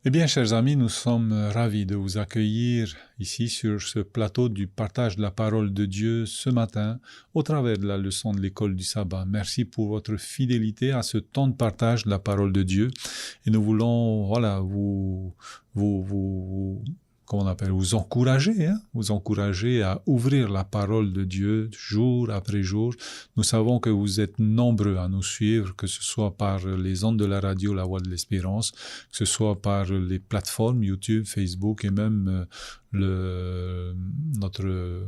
Eh bien, chers amis, nous sommes ravis de vous accueillir ici sur ce plateau du partage de la parole de Dieu ce matin au travers de la leçon de l'école du sabbat. Merci pour votre fidélité à ce temps de partage de la parole de Dieu. Et nous voulons, voilà, comment on appelle, vous encourager à ouvrir la parole de Dieu jour après jour. Nous savons que vous êtes nombreux à nous suivre, que ce soit par les ondes de la radio La Voix de l'Espérance, que ce soit par les plateformes YouTube, Facebook et même notre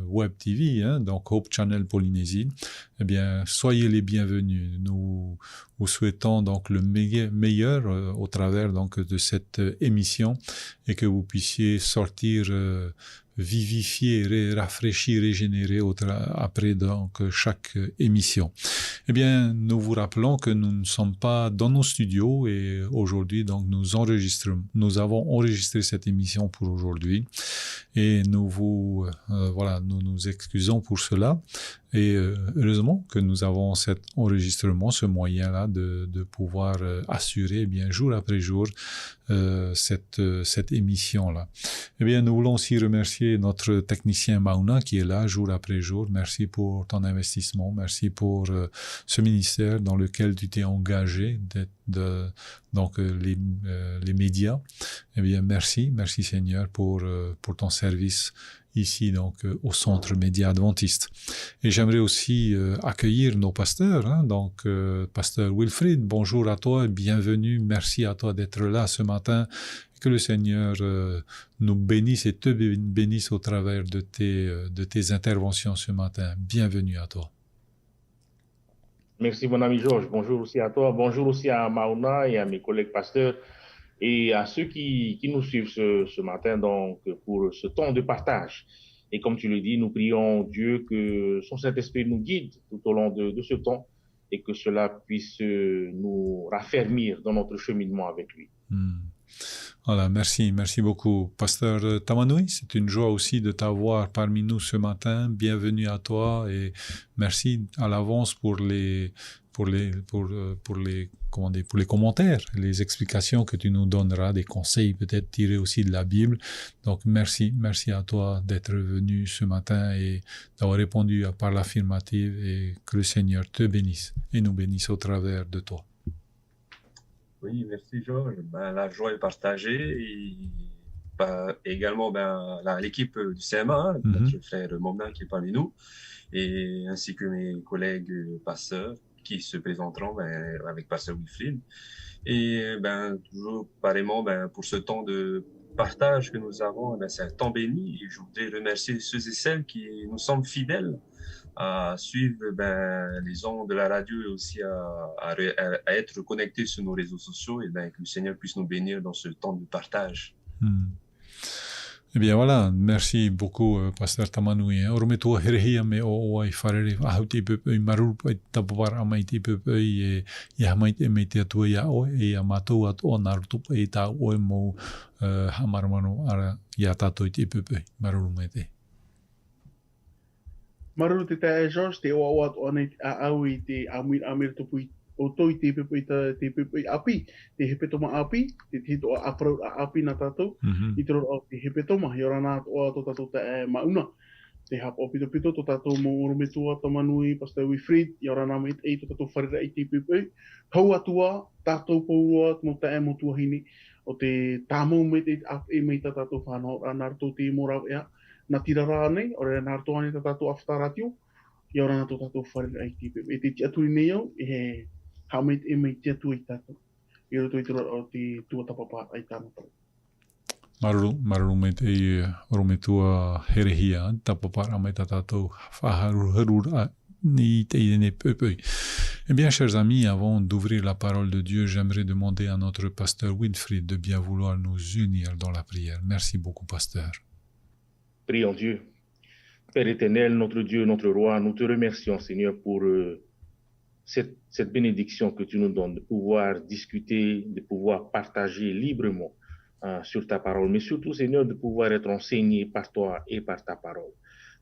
web TV, donc Hope Channel Polynésie. Eh bien, soyez les bienvenus. Nous vous souhaitons donc le meilleur au travers donc de cette émission et que vous puissiez sortir vivifié, rafraîchi, régénéré après donc chaque émission. Eh bien, nous vous rappelons que nous ne sommes pas dans nos studios et aujourd'hui, donc, nous avons enregistré cette émission pour aujourd'hui et nous nous excusons pour cela. Et heureusement que nous avons cet enregistrement, ce moyen-là de pouvoir assurer bien jour après jour cette émission-là. Eh bien, nous voulons aussi remercier notre technicien Mauna qui est là jour après jour. Merci pour ton investissement, merci pour ce ministère dans lequel tu t'es engagé, donc les médias. Eh bien, merci Seigneur pour ton service ici donc au Centre Média Adventiste. Et j'aimerais aussi accueillir nos pasteurs, donc pasteur Wilfried, bonjour à toi, bienvenue, merci à toi d'être là ce matin. Que le Seigneur nous bénisse et te bénisse au travers de tes interventions ce matin. Bienvenue à toi. Merci mon ami Georges, bonjour aussi à toi, bonjour aussi à Mauna et à mes collègues pasteurs et à ceux qui nous suivent ce matin donc pour ce temps de partage. Et comme tu le dis, nous prions Dieu que son Saint-Esprit nous guide tout au long de ce temps et que cela puisse nous raffermir dans notre cheminement avec lui. Voilà, merci beaucoup. Pasteur Tamanoui, c'est une joie aussi de t'avoir parmi nous ce matin. Bienvenue à toi et merci à l'avance pour les commentaires, les explications que tu nous donneras, des conseils peut-être tirés aussi de la Bible. Donc merci à toi d'être venu ce matin et d'avoir répondu par l'affirmative et que le Seigneur te bénisse et nous bénisse au travers de toi. Oui, merci Georges. La joie est partagée et également l'équipe du CMA, notre frère Momna qui est parmi nous, et ainsi que mes collègues pasteurs qui se présenteront avec pasteur Wilfried. Et toujours pareillement pour ce temps de partage que nous avons, c'est un temps béni et je voudrais remercier ceux et celles qui nous semblent fidèles à suivre les ondes de la radio et aussi à être connectés sur nos réseaux sociaux et que le Seigneur puisse nous bénir dans ce temps de partage. Eh bien voilà, merci beaucoup Pasteur Tamanoui. Ormetua herehia me o ai wharere ahauti pepe marupa i tapawar amaiti pepe i hamaiti e meitea tua ia oe e a mātou at o narutupa i tā oe mō hamaramano ara i a tātou i te pepe maruru me te. Maruru te tae George, te oa at o nei a au i te amir tupu i o toi te pepe api, te hepetoma api, te hito a api na tātou, i te roro te hepetoma, i ora nā o ato tātou te mauna. Te hapa o pito to tātou mō orometua Tamanui, Pastor Wilfried, i ora nā meit e to tātou wharera i te pepe. Hau atua, tātou paurua, mo te motua hini, o te tāmau meit e meita tātou whanau, a nārtou te morau ea, na tira rānei, o rea nārtou ane tātou aftaratio, i ora nā tātou wharera i te pepe. E te tiaturi nei au, e hameit e mei tia tu i tātou. I roto i o te tua tapapa ai tāna. Maruru me te orometua herehia, tapapara me tātou whaharurura ni te idene pepei. Eh bien, chers amis, avant d'ouvrir la parole de Dieu, j'aimerais demander à notre pasteur Wilfried de bien vouloir nous unir dans la prière. Merci beaucoup, pasteur. Prions Dieu. Père éternel, notre Dieu, notre roi, nous te remercions, Seigneur, pour cette bénédiction que tu nous donnes, de pouvoir discuter, de pouvoir partager librement sur ta parole, mais surtout, Seigneur, de pouvoir être enseigné par toi et par ta parole.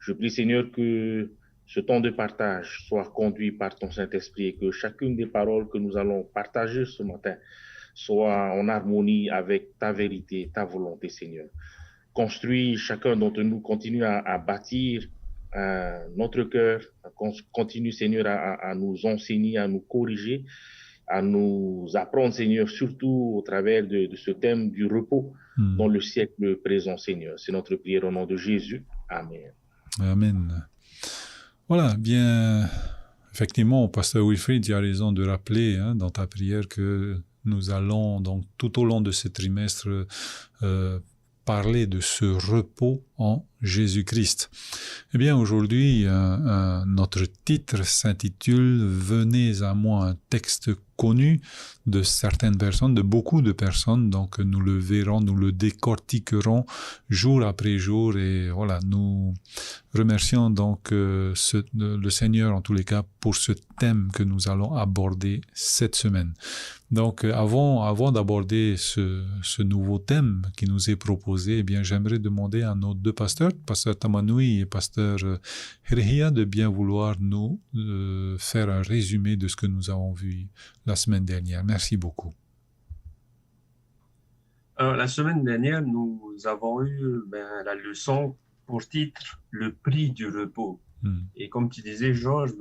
Je prie, Seigneur, que ce temps de partage soit conduit par ton Saint-Esprit et que chacune des paroles que nous allons partager ce matin soit en harmonie avec ta vérité, ta volonté, Seigneur. Construis chacun d'entre nous, continue à bâtir notre cœur, continue, Seigneur, à nous enseigner, à nous corriger, à nous apprendre, Seigneur, surtout au travers de ce thème du repos dans le siècle présent, Seigneur. C'est notre prière au nom de Jésus. Amen. Amen. Voilà, bien, effectivement, Pasteur Wilfried, tu as raison de rappeler dans ta prière que nous allons donc tout au long de ce trimestre parler de ce repos en Jésus-Christ. Eh bien, aujourd'hui, notre titre s'intitule « Venez à moi », un texte connu de certaines personnes, de beaucoup de personnes, donc nous le verrons, nous le décortiquerons jour après jour et voilà, nous remercions donc le Seigneur en tous les cas pour ce thème que nous allons aborder cette semaine. Donc avant d'aborder ce nouveau thème qui nous est proposé, eh bien j'aimerais demander à nos deux pasteurs, pasteur Tamanui et pasteur Herehia, de bien vouloir nous faire un résumé de ce que nous avons vu la semaine dernière. Merci beaucoup. La semaine dernière, nous avons eu la leçon pour titre « Le prix du repos ». Et comme tu disais, Georges,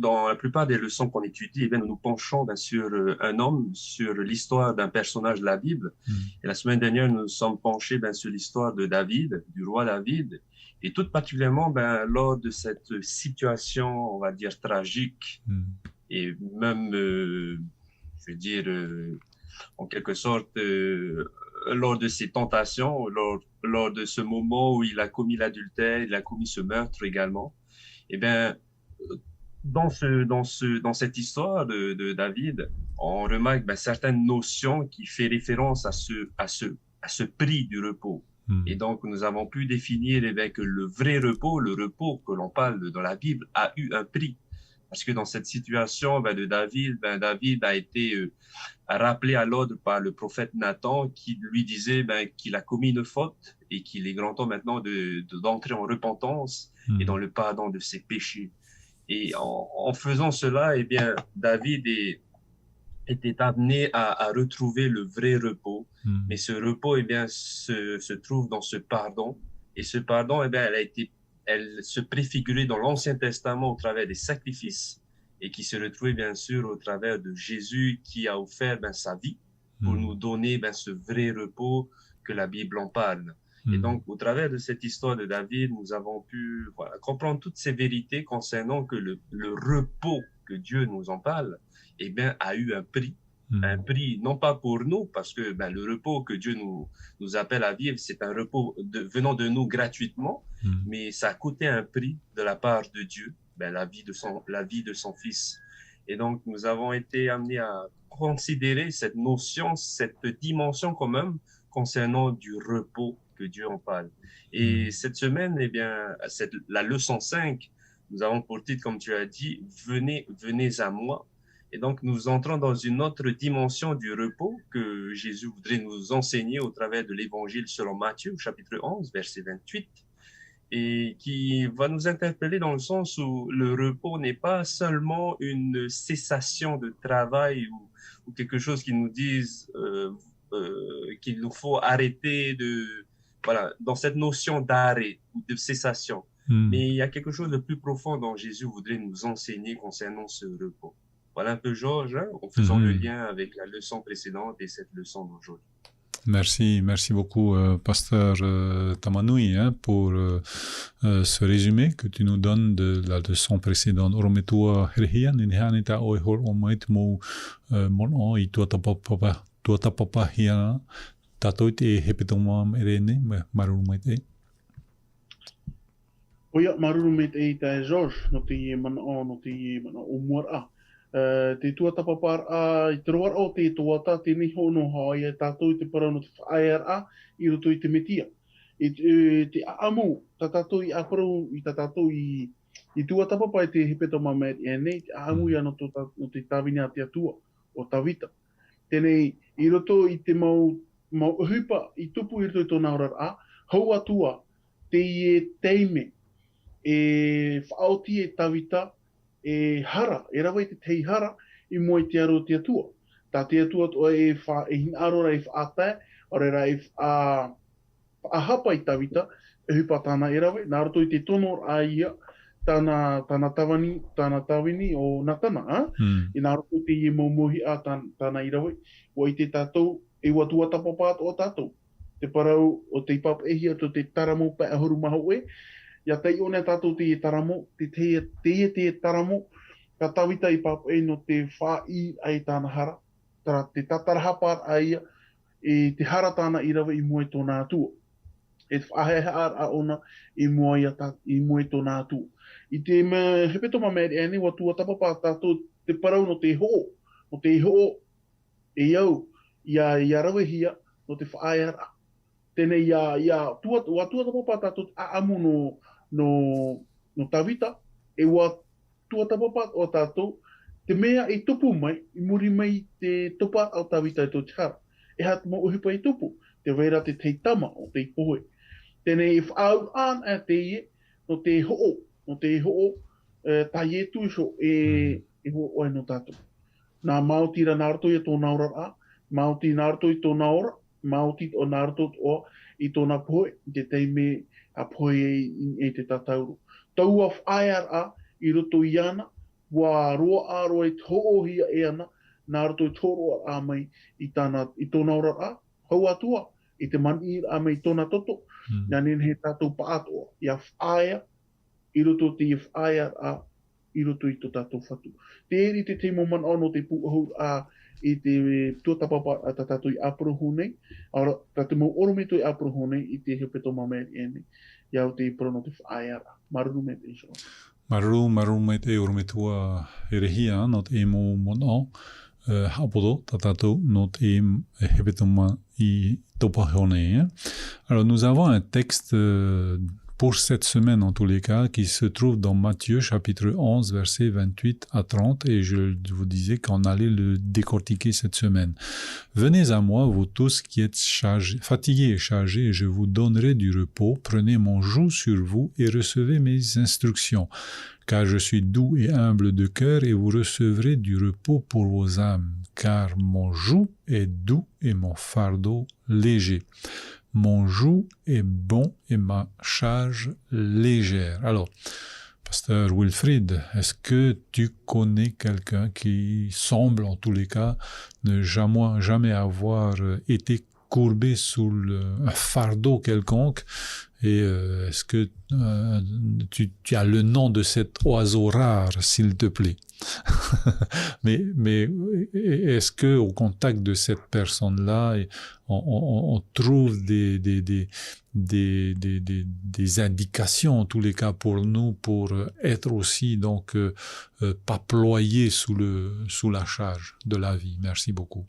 dans la plupart des leçons qu'on étudie, nous nous penchons sur un homme, sur l'histoire d'un personnage de la Bible. Et la semaine dernière, nous nous sommes penchés sur l'histoire de David, du roi David, et tout particulièrement lors de cette situation, on va dire, tragique, et même, je veux dire, en quelque sorte, lors de ses tentations, lors de ce moment où il a commis l'adultère, il a commis ce meurtre également, eh bien, dans cette histoire de David, on remarque certaines notions qui font référence à ce prix du repos. Et donc, nous avons pu définir que le vrai repos, le repos que l'on parle dans la Bible, a eu un prix. Parce que dans cette situation de David, David a été rappelé à l'ordre par le prophète Nathan qui lui disait qu'il a commis une faute et qu'il est grand temps maintenant d'entrer en repentance et dans le pardon de ses péchés. Et en faisant cela, eh bien, David était amené à retrouver le vrai repos. Mais ce repos, eh bien, se trouve dans ce pardon. Et ce pardon, eh bien, elle se préfigurait dans l'Ancien Testament au travers des sacrifices et qui se retrouvait bien sûr au travers de Jésus qui a offert sa vie pour nous donner ce vrai repos que la Bible en parle. Et donc, au travers de cette histoire de David, nous avons pu comprendre toutes ces vérités concernant que le repos que Dieu nous en parle, eh bien, a eu un prix. Un prix, non pas pour nous, parce que le repos que Dieu nous appelle à vivre, c'est un repos venant de nous gratuitement, mais ça a coûté un prix de la part de Dieu, la vie de son Fils. Et donc, nous avons été amenés à considérer cette notion, cette dimension quand même, concernant du repos que Dieu en parle. Et cette semaine, eh bien, la leçon 5, nous avons pour titre, comme tu as dit, venez à moi. Et donc, nous entrons dans une autre dimension du repos que Jésus voudrait nous enseigner au travers de l'évangile selon Matthieu, chapitre 11, verset 28, et qui va nous interpeller dans le sens où le repos n'est pas seulement une cessation de travail ou quelque chose qui nous dise qu'il nous faut arrêter dans cette notion d'arrêt ou de cessation. Mais il y a quelque chose de plus profond dont Jésus voudrait nous enseigner concernant ce repos. Voilà un peu, Georges, en faisant le lien avec la leçon précédente et cette leçon d'aujourd'hui. Merci beaucoup, pasteur Tamanui, pour ce résumé que tu nous donnes de la leçon précédente. Orometua Herehia, Ninhanita Oihor Omait Mo Mono, I Tuatapapa Hiana, Tatoit e Hepetomam Erene, Marumait. Oia, Marumait e ta George, no te mana o Moara. Te tuatapapar a i te roar o te tuata te niho no haia tātou i te parano te whaera i roto i te metia. Te aamu, ta tātou i aparau i ta tātou i tuatapapa i te hepeto mamet e nei, te aamu ia no te tāwini a te atua o tawita. Tenei, i roto i te mau hupa i tupu i roto i tōna orar a, hau atua te i teime e whaoti e tawita e hara, e rawa i te tei hara i moe te aro te atua. Tā te atua o e hina arora e whaata, o reira e hapa I tawita, e hupa tāna e rawe, nā roto I te tono a ia, tāna tawini o natana, I nā roto te ie maumohi a tāna I rawe, o I te tātou, e watua tapapāt o tātou. Te parau o te ipap ehia to te taramo pa ahuru maho e, ia tei o ne tātou te taramo, te taramo, ka tawita I pap e no te wha I ai tāna hara, te tatarahapar a ia, e te hara tāna I rawa I mua I tōna atua. E whaheha a ona I mua I tōna atua. I te hepeto ma mea ene, watua tapapa tātou te parau no te ho, e iau, ia rawe hia, no te whaeara. Tēnei watua tapapa tātou aamu no tawita, e watua tapapa o tātou, te mea I tupu mai, I muri mai te topa au tawita I tō te hara. E hat mo uhipa I tupu, te wera te teitama o te pohe. Tēnei I whaau an a te ie, no te ho'o, ta ie tuisho e ho oe no tātou. Nā Māoti ra nārto I tōna ora a, Māoti nārto I tōna ora, Māoti o nārto o I tōna pohe, te teime a pohe e te tatauru. Tau a whaear a, I roto I ana, wa roa a roa I tōhia e ana, nārto I tōroa a mai I tōna ora a, hau atua, I te mani a mai tōna toto, Nā nen he tātou pātoa, ia whaia, I roto te whaia a, I roto I tō tātou whatu. Te eri te teimo man ono te puahu a, I te tuatapapa a tātou I aprohu nei, ora tātou mau orome tō I aprohu nei, I te hepeto mameri ene, iau te prono te whaia a, maruru me te iso. Maru me te orome tua erehia, no te emo mono, hapodo, tātou, no te hepetoma I topa hone. Alors, nous avons un texte pour cette semaine, en tous les cas, qui se trouve dans Matthieu, chapitre 11, versets 28 à 30, et je vous disais qu'on allait le décortiquer cette semaine. Venez à moi, vous tous qui êtes fatigués et chargés, et je vous donnerai du repos. Prenez mon joug sur vous et recevez mes instructions. Car je suis doux et humble de cœur, et vous recevrez du repos pour vos âmes. Car mon joug est doux et mon fardeau léger. Mon joug est bon et ma charge légère. Alors, Pasteur Wilfried, est-ce que tu connais quelqu'un qui semble, en tous les cas, ne jamais avoir été courbé sous un fardeau quelconque? Et est-ce que tu as le nom de cet oiseau rare, s'il te plaît? mais est-ce que au contact de cette personne-là, on trouve des indications, en tous les cas pour nous, pour être aussi donc pas ployé sous la charge de la vie? Merci beaucoup.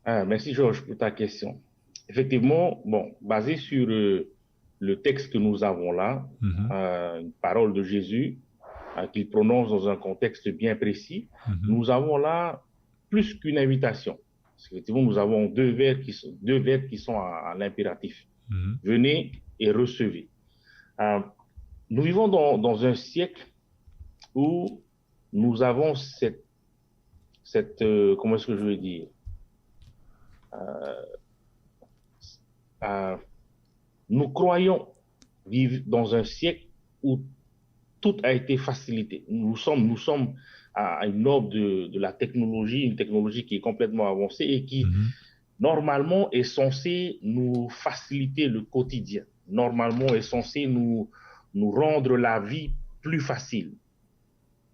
Merci Georges pour ta question. Effectivement, basé sur le texte que nous avons là, une parole de Jésus qu'il prononce dans un contexte bien précis, nous avons là plus qu'une invitation. Parce qu'effectivement, nous avons deux verbes qui sont à l'impératif. Venez et recevez. Nous vivons dans un siècle où nous avons cette comment est-ce que je vais dire, nous croyons vivre dans un siècle où tout a été facilité. Nous sommes à une aube de la technologie, une technologie qui est complètement avancée et qui, normalement, est censée nous faciliter le quotidien. Normalement, est censée nous rendre la vie plus facile.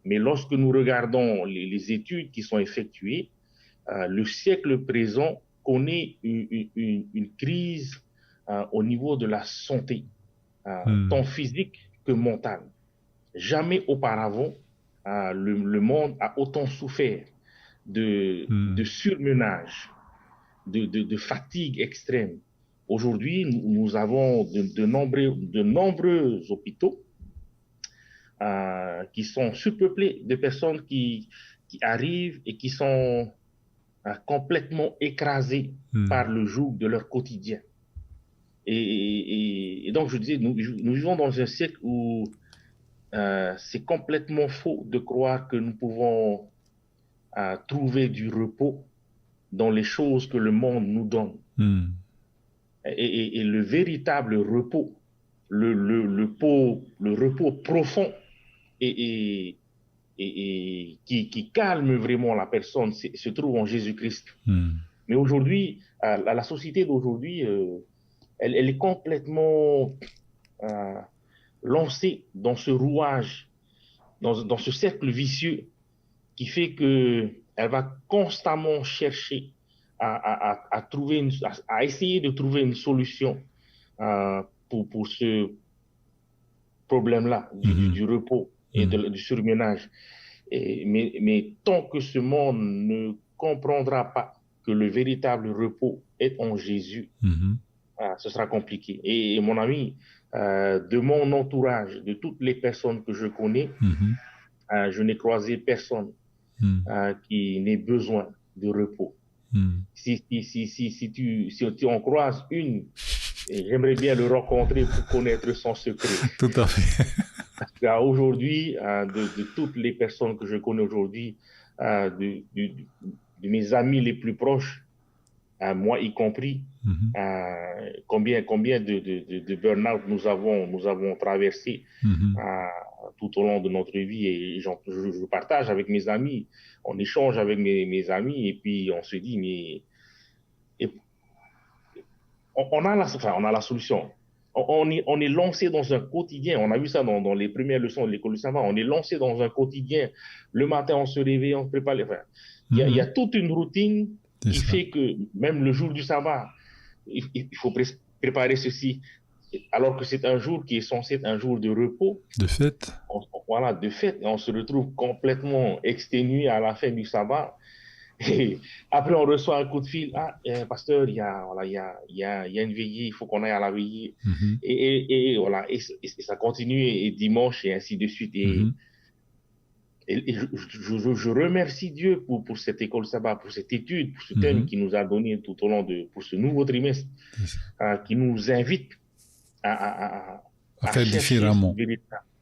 Mais lorsque nous regardons les études qui sont effectuées, le siècle présent connaît une crise au niveau de la santé, tant physique que mentale. Jamais auparavant, le monde a autant souffert de surmenage, de fatigue extrême. Aujourd'hui, nous avons de nombreux hôpitaux qui sont surpeuplés de personnes qui arrivent et qui sont complètement écrasées par le joug de leur quotidien. Et donc, je disais, nous vivons dans un siècle où c'est complètement faux de croire que nous pouvons trouver du repos dans les choses que le monde nous donne. Et le véritable repos, le repos profond et qui calme vraiment la personne se trouve en Jésus-Christ. Mais aujourd'hui, la société d'aujourd'hui, elle est complètement lancée dans ce rouage, dans ce cercle vicieux qui fait qu'elle va constamment chercher à essayer de trouver une solution pour ce problème-là du repos et du surmenage. Mais tant que ce monde ne comprendra pas que le véritable repos est en Jésus, ce sera compliqué. Et mon ami, de mon entourage, de toutes les personnes que je connais, je n'ai croisé personne qui n'ait besoin de repos. Si tu en croises une, j'aimerais bien le rencontrer pour connaître son secret. Tout à fait. Parce qu'aujourd'hui, de toutes les personnes que je connais aujourd'hui, de mes amis les plus proches, moi y compris, combien de burn-out nous avons traversé tout au long de notre vie, et je partage avec mes amis, on échange avec mes amis, et puis on se dit, mais on a la solution. On est lancé dans un quotidien, on a vu ça dans les premières leçons de l'école du sabbat, on est lancé dans un quotidien, le matin on se réveille, on se prépare, il y a toute une routine qui fait que même le jour du sabbat, il faut préparer ceci, alors que c'est un jour qui est censé être un jour de repos. De fête. Voilà, de fête. Et on se retrouve complètement exténué à la fin du sabbat. Et après, on reçoit un coup de fil. Pasteur, il y a une veillée, il faut qu'on aille à la veillée. Et voilà, et ça continue, et dimanche, et ainsi de suite. Et je remercie Dieu pour cette école sabbat, pour cette étude, pour ce thème qu'il nous a donné tout au long pour ce nouveau trimestre, qui nous invite à faire différemment.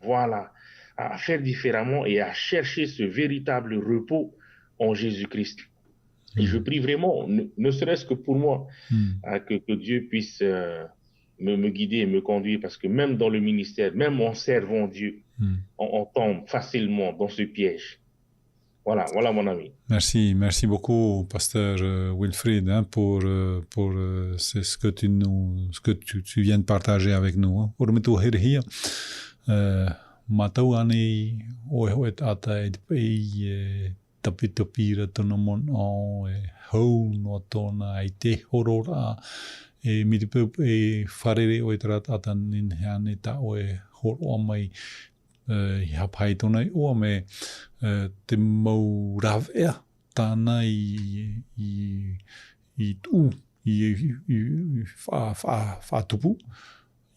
Voilà, à faire différemment et à chercher ce véritable repos en Jésus-Christ. Et je prie vraiment, ne serait-ce que pour moi, que Dieu puisse me guider et me conduire, parce que même dans le ministère, même en servant Dieu, on tombe facilement dans ce piège. Voilà mon ami. Merci beaucoup, pasteur Wilfried, pour ce que tu viens de partager avec nous. Matau ani o tata e tapitapira tona mon o hou no tona i te horora e miripu e wharere o tata nin hane ta o horo mai i hapai tona i o me te mau ravea tāna i tū i whātupu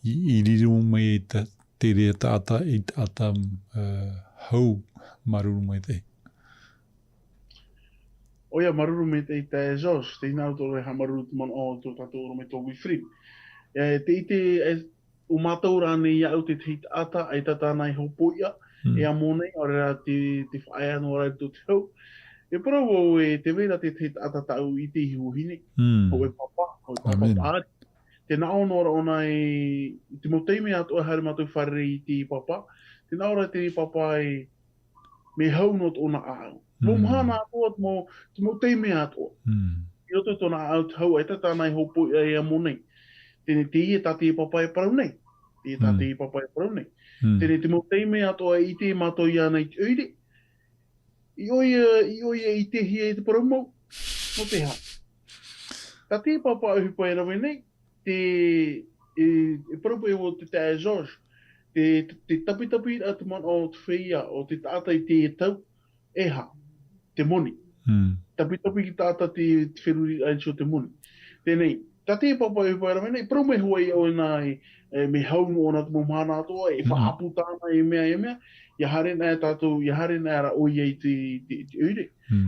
i riru mai te rea tāta i tāta hau maruru mai te. Oia maruru me te George, te inau tō reha maruru te man o tō tātou me tō Wilfried. Te ite o mātou rāne i au te ata ai tata nai hopoia, e a mōnei, o rea te whaea no rai tō te hau. E parau e te vera te ata tau i te hihuhine, ho e papa, ho e papa pāri. Te nao nora ona e te moteime atu e haere mātou whare i te papa, te naora te papa e me hau no tōna au. Mō mhana atua te moteime atua. I roto tōna au te hau, e tata nai hopoia e a mōnei. Tēne te ie tate e papa e parau nei. Te ie tate e papa e parau nei. Tēne te moteime atua i te mātou i ana i te uire. I oia i te hia i te parau mau. No te ha. Tate e papa e hupa e rawe nei. E parau e o te tae George. Te tapitapi a te man o te whia o te tata i te tau. E ha. Te moni. Tapitapi ki tata te wheruri aiso te moni. Tēnei. Tate e papa e hupa e rawe nei. Parau me hua i o nai me hau no na te momana atoa. E whaapu tāna e mea. Ia hare nā tātou, ia hare nā ra oi ei te ure.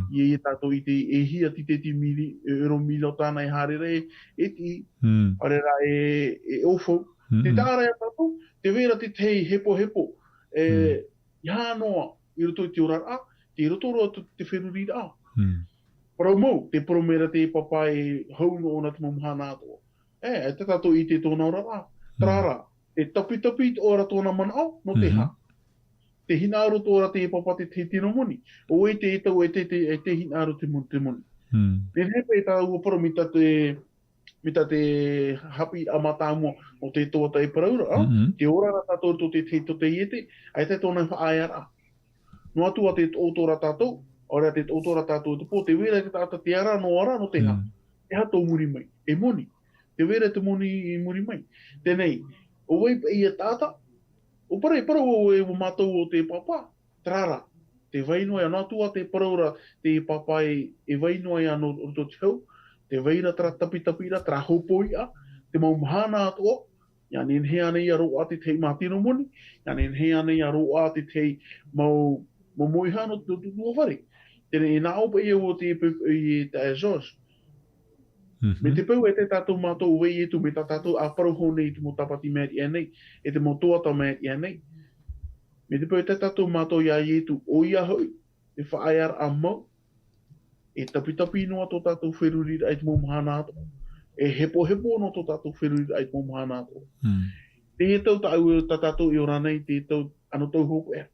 Ia tātou i te hia ti mili, euro mili o tāna i hare re, e ti, hare ra e ofo. Te tāra ia tātou, te vera te tei hepo. Ia noa, i roto i te orara, te rotoro te whenuri a. Parau te promera te papai hauno o na te mamahana ato. Te tato i te tōna ora a. Trara, te tapi ora tōna mana au, no te ha. Te hinaaro tōra te papa te tino moni. O e te tau e te hinaaro te moni. Te hepe e tāua para mita te hapi amatāmua o te tōta e paraura. Te ora ra tātou to te iete, ai te tōna whaaiara. No atua te tōtora tātou, ora te tōtora tātou te pō, te wera te tāta te ara no te ha. Te ha tō muri mai, e moni. Te wera te moni i muri mai. Tenei, o wei i a tāta, o para o e mātou o te papa, trara, te wainoa no atua te paraura te papa e wainoa no roto te hau, te waira tra tapi ra, tra hopoi a, te maumahana atua, ia nen hea nei a roa te tei mātino moni, ia nen hea nei a roa te tei mau moihano tu whare. Tene e nā opa ia o te e te George. Me te pau e te tātou mātou wei e tu me tā tātou a parauho nei te mo tapati mea i anei, e te mo toata mea i anei. Me te pau e te tātou mātou ia i e tu o ia hoi, e whaaiar a mau, e tapi noa tō tātou wherurira ai te mo mahana ato. E hepo no tō tātou wherurira ai te mo mahana ato. Te he tau tā tātou i ora nei, te tau ano tau hoko ea.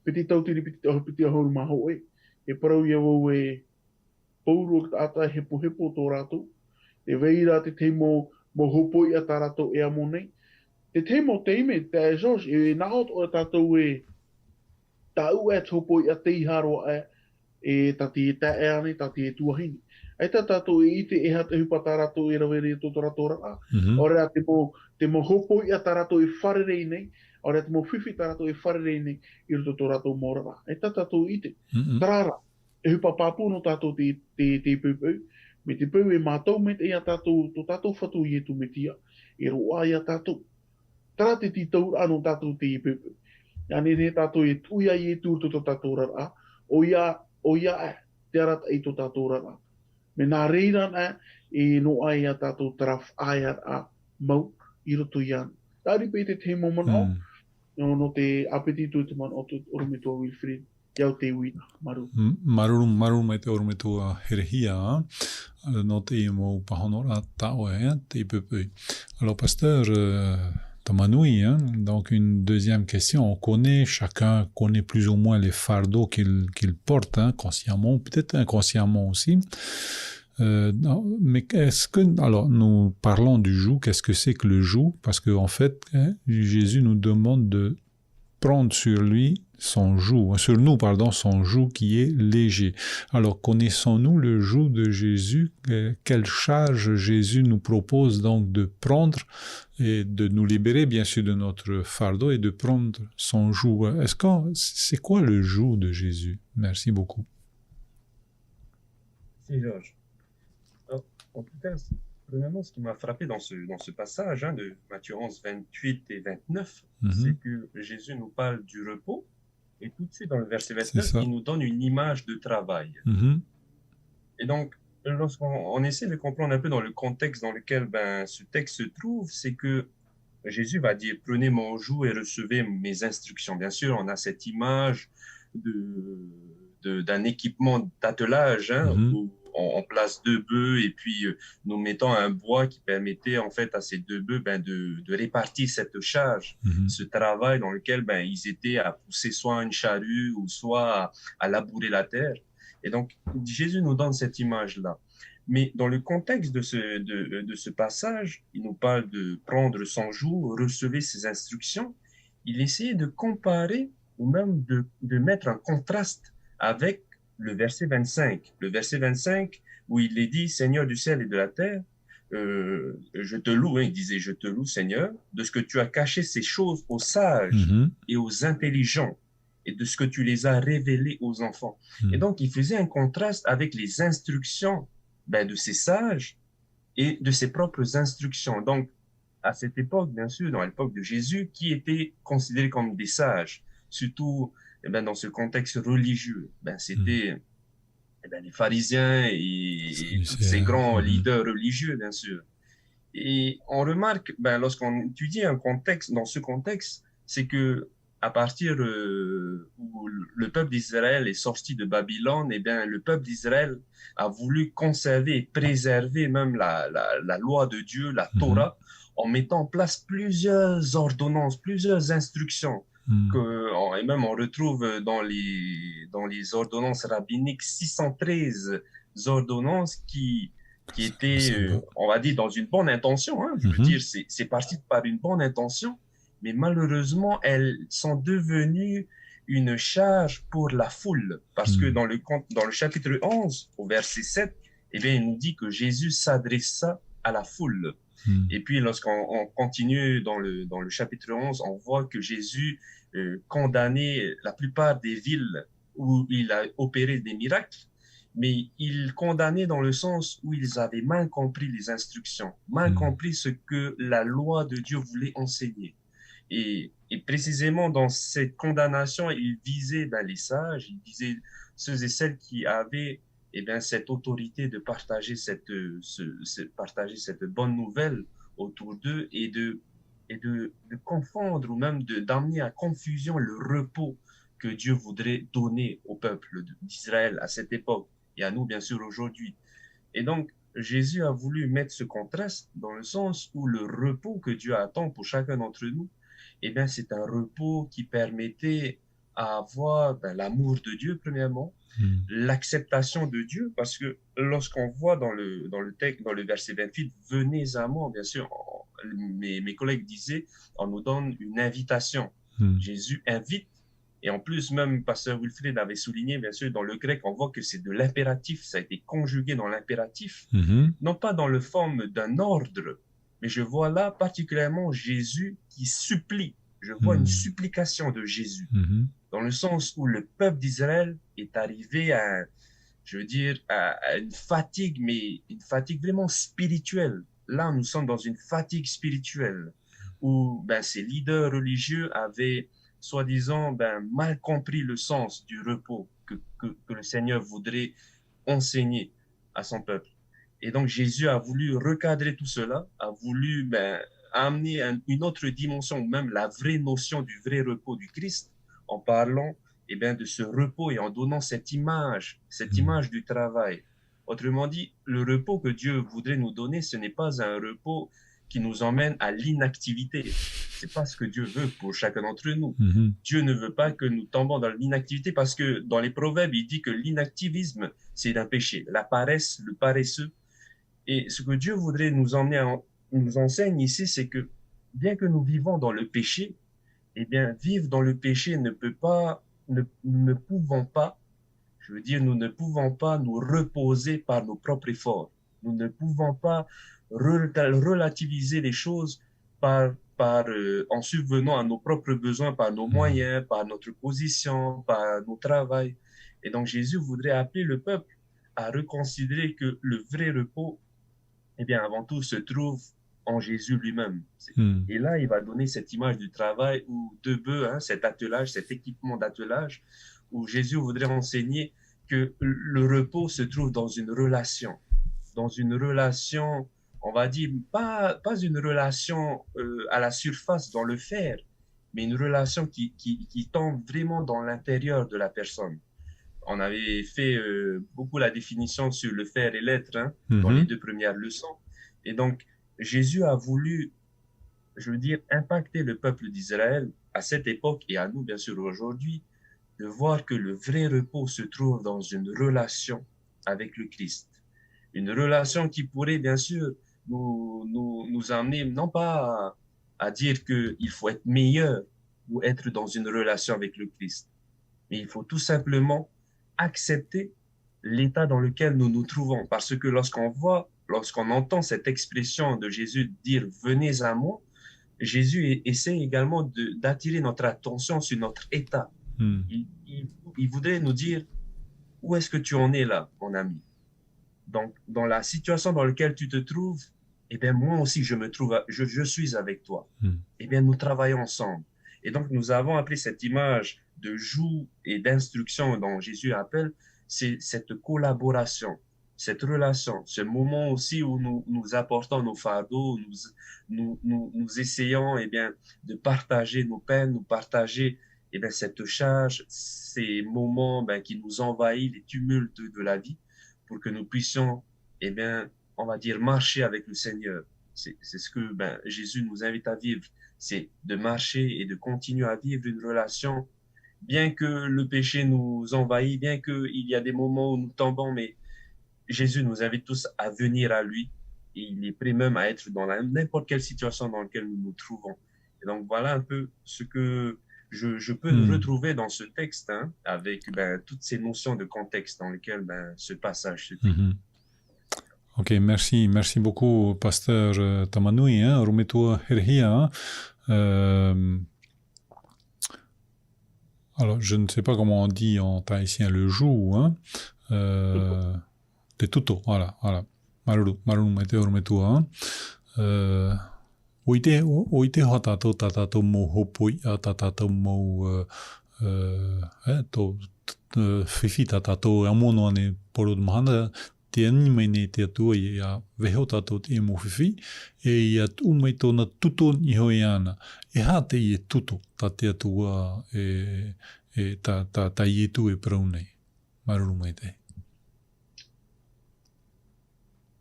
Piti tau tiri piti ahoru maho e. E parau ia wau e pauru ata hepo tō rātou. Te veira te te mo hopo i a tā rātou e amo nei. Te te mo te ime, te George, e nāot o tātou e tau e hopo i a te iharoa e tati e tā e ane, tati e tuahini. Ai tā tātou e ite e hata hupa tā rātou e rawere e tō rātou rā. Ora te mo hopo i a tā rātou e wharerei nei, ora te mo whiwhi tā rātou e wharerei nei i roto tō rātou mora rā. Ai tā tātou ite. Trara, e hupa pāpū no tātou te pupau. Me te pau e mātou me te ia tātou, tō tātou whatu i e tu me tia, e roa ia tātou. Tara te titau anō tātou te i pupau. Ia nene tātou e tuia i e tūr tō tātou rara, o ia te arata i tō tātou rara. Me nā reiran e no ai a tātou taraf aiar a mau i roto i anu. Tāri pe te te momana no te apetitu te man o te orometua Wilfried. Iau te wina, maru. Maru mai te orometua herehia, no te imo pahonora tao te pepui. Alors, pasteur Tamanui, donc une deuxième question. Chacun connaît plus ou moins les fardeaux qu'il porte, consciemment, peut-être inconsciemment aussi. Non, mais est-ce que, alors nous parlons du joug, qu'est-ce que c'est que le joug? Parce qu'en fait, Jésus nous demande de prendre sur nous, son joug qui est léger. Alors, connaissons-nous le joug de Jésus? Quelle charge Jésus nous propose donc de prendre et de nous libérer, bien sûr, de notre fardeau et de prendre son joug? C'est quoi le joug de Jésus? Merci beaucoup. Merci, Georges. Alors, en tout cas, premièrement, ce qui m'a frappé dans ce passage de Matthieu 11, 28 et 29, c'est que Jésus nous parle du repos, et tout de suite dans le verset 29, il nous donne une image de travail. Et donc, lorsqu'on essaie de comprendre un peu dans le contexte dans lequel ce texte se trouve, c'est que Jésus va dire « Prenez mon joug et recevez mes instructions ». Bien sûr, on a cette image d'un équipement d'attelage où on place 2 bœufs et puis nous mettons un bois qui permettait en fait à ces 2 bœufs de répartir cette charge, ce travail dans lequel ils étaient à pousser soit une charrue ou soit à labourer la terre. Et donc Jésus nous donne cette image-là. Mais dans le contexte de ce passage, il nous parle de prendre son joug, recevoir ses instructions. Il essayait de comparer ou même de mettre en contraste avec le verset 25. Le verset 25 où il est dit « Seigneur du ciel et de la terre, je te loue », il disait « Je te loue, Seigneur, de ce que tu as caché ces choses aux sages et aux intelligents et de ce que tu les as révélées aux enfants. » Et donc, il faisait un contraste avec les instructions de ces sages et de ses propres instructions. Donc, à cette époque, bien sûr, dans l'époque de Jésus, qui étaient considérés comme des sages, surtout dans ce contexte religieux, c'était les pharisiens et tous ces grands leaders religieux, bien sûr. Et on remarque, lorsqu'on étudie un contexte, dans ce contexte, c'est que à partir où le peuple d'Israël est sorti de Babylone, eh bien, le peuple d'Israël a voulu conserver et préserver même la loi de Dieu, la Torah, en mettant en place plusieurs ordonnances, plusieurs instructions. Et même on retrouve dans les ordonnances rabbiniques 613 ordonnances qui étaient, on va dire, dans une bonne intention. Hein. Je veux dire, c'est parti par une bonne intention, mais malheureusement, elles sont devenues une charge pour la foule. Parce que dans le chapitre 11, au verset 7, eh bien, il nous dit que Jésus s'adressa à la foule. Et puis, lorsqu'on continue dans le chapitre 11, on voit que Jésus condamnait la plupart des villes où il a opéré des miracles, mais il condamnait dans le sens où ils avaient mal compris les instructions, mal compris ce que la loi de Dieu voulait enseigner. Et précisément dans cette condamnation, il visait les sages, il visait ceux et celles qui avaient cette autorité de partager partager cette bonne nouvelle autour d'eux et de confondre ou même d'amener à confusion le repos que Dieu voudrait donner au peuple d'Israël à cette époque et à nous bien sûr aujourd'hui. Et donc Jésus a voulu mettre ce contraste dans le sens où le repos que Dieu attend pour chacun d'entre nous, c'est un repos qui permettait à avoir l'amour de Dieu premièrement, l'acceptation de Dieu, parce que lorsqu'on voit dans le texte, dans le verset 28, venez à moi, bien sûr, mes collègues disaient, on nous donne une invitation. Jésus invite, et en plus, même Pasteur Wilfried avait souligné, bien sûr, dans le grec, on voit que c'est de l'impératif, ça a été conjugué dans l'impératif, non pas dans la forme d'un ordre, mais je vois là particulièrement Jésus qui supplie. Je vois une supplication de Jésus, dans le sens où le peuple d'Israël est arrivé à une fatigue, mais une fatigue vraiment spirituelle. Là, nous sommes dans une fatigue spirituelle, où ces leaders religieux avaient, soi-disant, mal compris le sens du repos que le Seigneur voudrait enseigner à son peuple. Et donc, Jésus a voulu recadrer tout cela, a voulu amener une autre dimension, ou même la vraie notion du vrai repos du Christ, en parlant de ce repos et en donnant cette image du travail. Autrement dit, le repos que Dieu voudrait nous donner, ce n'est pas un repos qui nous emmène à l'inactivité. C'est pas ce que Dieu veut pour chacun d'entre nous. Dieu ne veut pas que nous tombons dans l'inactivité, parce que dans les Proverbes, il dit que l'inactivisme, c'est un péché. La paresse, le paresseux. Et ce que Dieu voudrait nous enseigne ici, c'est que bien que nous vivons dans le péché, vivre dans le péché nous ne pouvons pas nous reposer par nos propres efforts. Nous ne pouvons pas relativiser les choses en subvenant à nos propres besoins, par nos moyens, par notre position, par nos travail. Et donc Jésus voudrait appeler le peuple à reconsidérer que le vrai repos, avant tout, se trouve en Jésus lui-même. Et là, il va donner cette image du travail où deux bœufs, cet attelage, cet équipement d'attelage, où Jésus voudrait enseigner que le repos se trouve dans une relation, on va dire, pas une relation à la surface dans le faire, mais une relation qui tombe vraiment dans l'intérieur de la personne. On avait fait beaucoup la définition sur le faire et l'être dans les 2 premières leçons. Et donc, Jésus a voulu, impacter le peuple d'Israël à cette époque et à nous, bien sûr, aujourd'hui, de voir que le vrai repos se trouve dans une relation avec le Christ. Une relation qui pourrait, bien sûr, nous amener, non pas à dire qu'il faut être meilleur ou être dans une relation avec le Christ, mais il faut tout simplement accepter l'état dans lequel nous nous trouvons. Parce que lorsqu'on entend cette expression de Jésus dire « venez à moi », Jésus essaie également d'attirer notre attention sur notre état. Il voudrait nous dire « où est-ce que tu en es là, mon ami ?» Donc, dans la situation dans laquelle tu te trouves, moi aussi, je suis avec toi. Nous travaillons ensemble. Et donc, nous avons appelé cette image de joug et d'instruction dont Jésus appelle, c'est cette collaboration, cette relation, ce moment aussi où nous apportons nos fardeaux, nous essayons de partager nos peines, nous partager et ben, cette charge, ces moments ben, qui nous envahissent, les tumultes de la vie, pour que nous puissions, eh bien, on va dire, marcher avec le Seigneur. C'est ce que ben, Jésus nous invite à vivre, c'est de marcher et de continuer à vivre une relation, bien que le péché nous envahit, bien qu'il y a des moments où nous tombons, mais Jésus nous invite tous à venir à lui, et il est prêt même à être dans n'importe quelle situation dans laquelle nous nous trouvons. Et donc voilà un peu ce que je peux retrouver dans ce texte, hein, avec ben, toutes ces notions de contexte dans lesquelles ben, ce passage se trouve. Ok, merci beaucoup, pasteur Tamanui, hein, Rumetua Herhia. Alors, je ne sais pas comment on dit en tahitien le joug, hein. Te tuto, voilà. Maruru mete Rumetua, hein. Oite hatato tatato mo hopoi a tatato mo to fifi tatato amono ane porod mahana te anime ne te atua ia veho tato te mo fifi e ia umei tona tuto ni hoiana e ha te ie tuto ta te atua ta ie tu e praunei. Maruru mai te.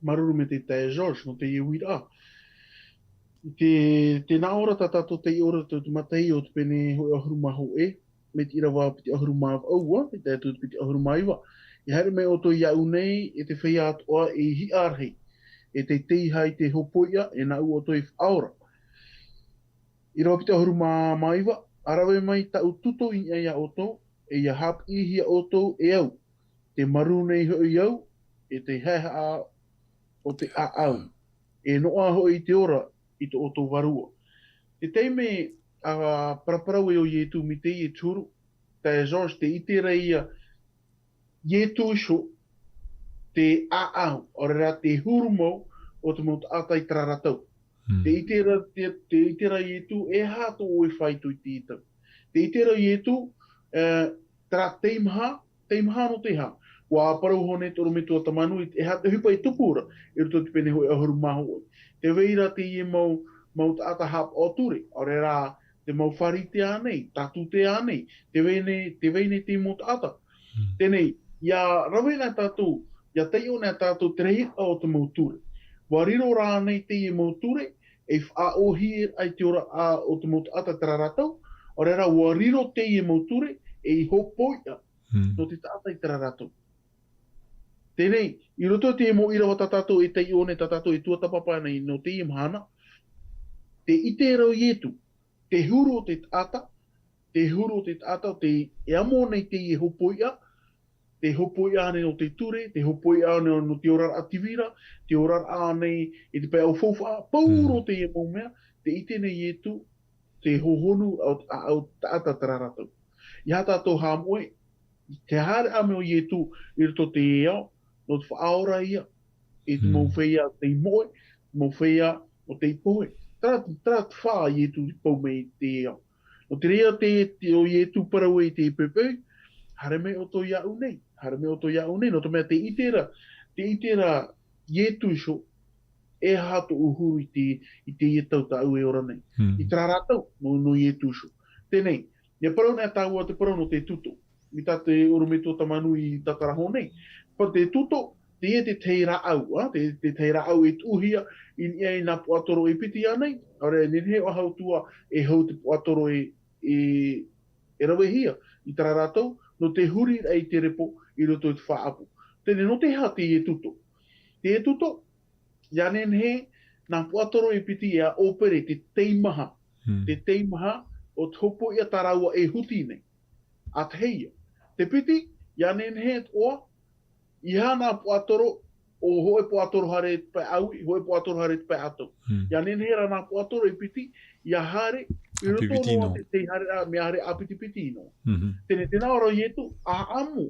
Maruru me te tae George, no te ie wira. Te nā ora tatato te ora te matai o te pene hoi ahuruma ho me te irawa piti ahuruma au aua, me te atu piti ahuruma iwa. I haere me o to iau nei e te whea atoa e hi arhei, e te teihai te hopoia e nā ua to i whaora. I rawa piti ahuruma maiwa, arawe mai tau tuto i ia oto, e ia hap ihia oto e au. Te maru nei hoi au, e te heha o te a au. E noa hoi te ora, i te oto warua. Te teime a paraparau e o ietu mi te i turu, te George te itera ia ietu iso te aau, orera te hurumau o te mouta atai traratau. Te itera ietu e hato o e whaitu i te itau. Te itera ietu tra teimha no te ha. Wa parau hone toro me tua tamanu e ha te hupa i tupura, i roto te pene hoi ahuru maho. Te weira te ie mau ta ata hap o ture, orera te mau whari te anei, tatu te anei, te weine te mo ta ata. Tenei, ia rawe nā tātou, ia teio nā tātou te rehi o te mau ture. Wa riro rā nei te ie mau ture, e whaohi ai te ora a o te mau ta ata teraratau, orera wa riro te ie mau ture, e i hopoia no te ta ata i teraratau. Tenei, i roto te mo irawa tatato e tei one tatato e tua tapapa nei no te i mahana, te ite rau ietu, te huru o te ata, te e amo nei te i hopoia, te hopoia ane o te ture, te hopoia ane o te orar ativira, te orar ane e te pēo fofa, pauro te i mo mea, te ite nei ietu, te hohonu au ata tararatau. I hata tō hamoe, te hare ame o ietu i roto te eo, no te whaora ia, e te mau whea te moe, mau whea o te poe. Tara te whaa i etu pau mei te eo. No te rea te o i etu parau e te pepeu, hare me o to iau nei, no te mea te itera i etu iso, e hato uhuru i te ietau ta au e ora nei. I tra rātau, no i etu iso. Tenei, ia parau nea tāua te parau no te tuto. Mi tā te oro me tō tamanu i tataraho nei. Pa te tuto, te e te teira au, te teira au e tuhia i nā puatoro e piti anei, ore nene o hautua e hau te puatoro e rawe hia, i tara rātou, no te huri ai te repo i roto i te whaapu. Tene no te ha te e tuto. Te e tuto, ia nene nā puatoro e piti e a opere te teimaha, o te hopo i a taraua e huti nei, a te heia. Te piti, ia nene oa, i hana puatoro o hoe puatoro hare te pai au, i hoe puatoro hare te pai ato. Ia nenera nā puatoro i piti, ia hare, i roto roa te hare me hare apiti piti no. Tene tēnā ora i etu, amu,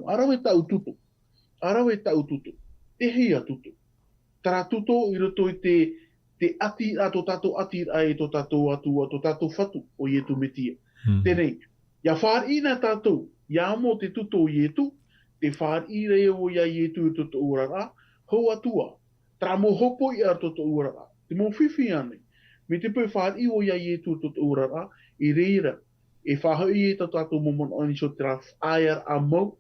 arawe tau tuto. Te hea tuto. Tara tuto i roto i te ati a to tato ati ai to tato atua, to tato whatu o i etu metia. Tenei, ia whāri nā tatou, ia amo te tuto i etu, te whāri rei o ia i etu i toto urara, hau atua, tra mo hopo i a toto urara, te mo whiwhi ane, me te pui whāri o ia i etu i toto urara, i reira, e whahoi e tō tātou momon o ni so te rā whaia a mau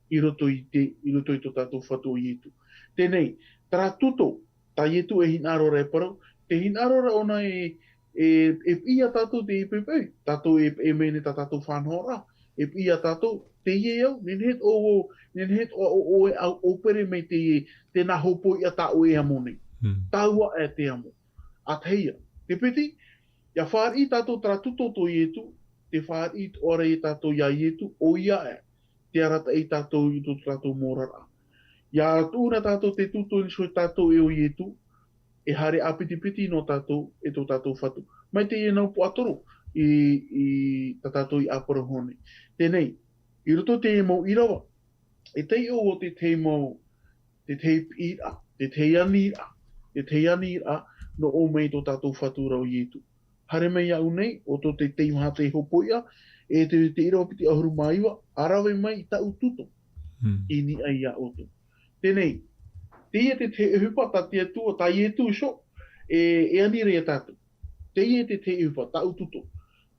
i roto i tō tātou whatu i etu. Tēnei, tara tuto, tā ietu e hinaro re parau, te hinaro re ona e pia tātou te ipepei, tātou e mene tātou whanhora, e pia tātou te ie au, nenhet o e au opere me te nā hopo i a tāu e amone. Tāua e te amo. A teia, te peti, ia whaari tātou tara tuto to ietu, te whaari ora i tātou ia ietu, o ia e, te arata i tātou i tō tātou mōrara. Ia tūna tātou te tuto ni soi tātou e o ietu, e hare apiti-piti no tātou e tō tātou whatu. Mai te e nau puatoro i tātou i apara hone. Tēnei, i roto te e mau irawa, e tei o te te mau, te te ira, te te anira, no o mei tō tātou whatu rau ietu. Hare mei au nei, o tō te maha te hopoia, e te irawa piti ahuru maiwa, arawe mai ta ututo, i ni ai a oto. Tēnei, te ia te hupa ta te atua, ta i etu so, e anire e tātou. Te ia te hupa, ta ututo.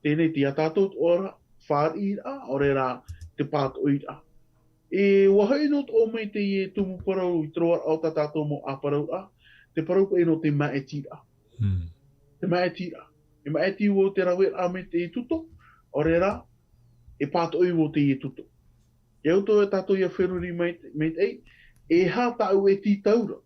Tēnei te a tātou ora, whāri ira, ore rā, te pāto ira. E wahai not o mei te ie tumu parau i troa au ta tātou mo a parau a, te parau e no te maetira. Te maetira. E maeti o te rawe a me te tuto, ore rā, e pāto o te ie tuto. E auto e tātou ia whenuri mei te ei, e hā tau e ti taura,